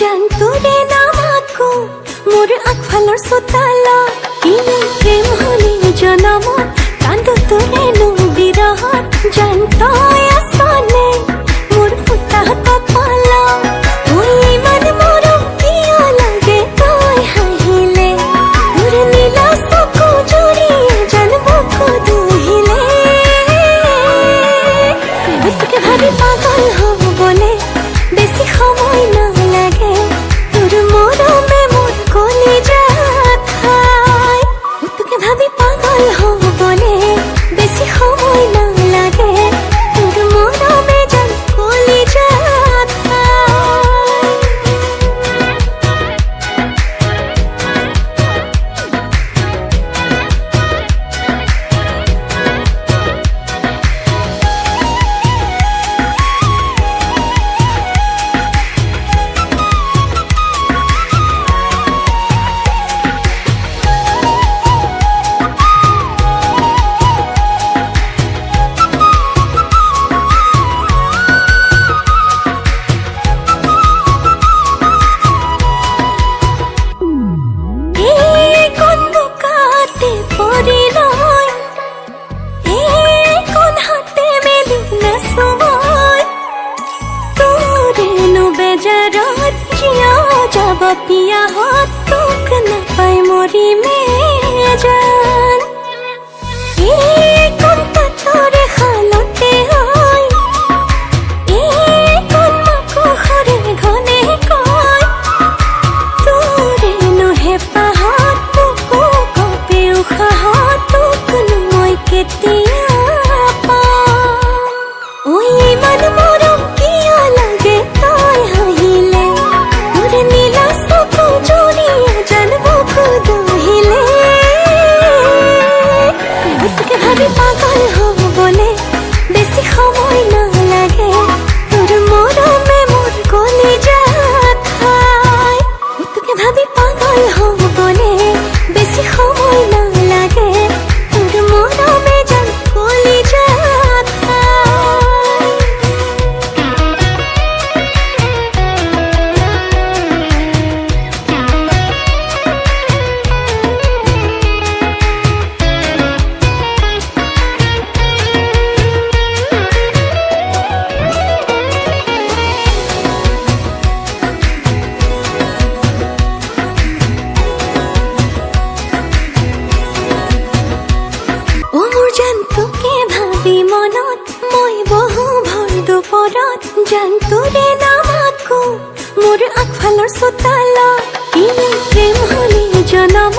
জানতুরে নামাকো মোর আখফালৰ চোতালা কিনো প্ৰেম হলি জনমত কান্দো তোৰে বিৰহত জানতই আছনে মোৰ ফুটা কপালা মই ইমান মৰম কিয় লাগে তই হাঁহিলে মোৰ নীলা চকু জুৰিয়ে জানব খুদুহিলে তোকে ভাবি পাগল হ'বলে বেছি সময় নালাগে তোর মরমে মোর কলিজাত খায় তোকে ভাবি পাগল হ'বলে বেছি সময় নালাগে তোর মরমে জান কলিজাত पिया हो तुक न पाए मोरी में जान कौन पथरे खालोते होय कौन मको हरे घने कोय तोरे नु हे पहाड़ मुको कपे उखा तुक न मोय केतिया पा ओय मन मोरम किया लगे तोय हाइले তোরে নীলা চকু জুৰিয়ে জানব খুদুহিলে তোকে ভাবি পাগল হ'বলে বেছি সময় নালাগে তোর মৰমে মোৰ কলিজাত খায় তোকে ভাবি পাগল হ'বলে বেছি সময় নালাগে তোর মৰমে জান কলিজাত তোকে ভাবি মনত মই বহু ভৰ দুপৰত জানতুৰে নামাকো মোৰ আগফালৰ চোতালা কিনো প্ৰেম হলি জনম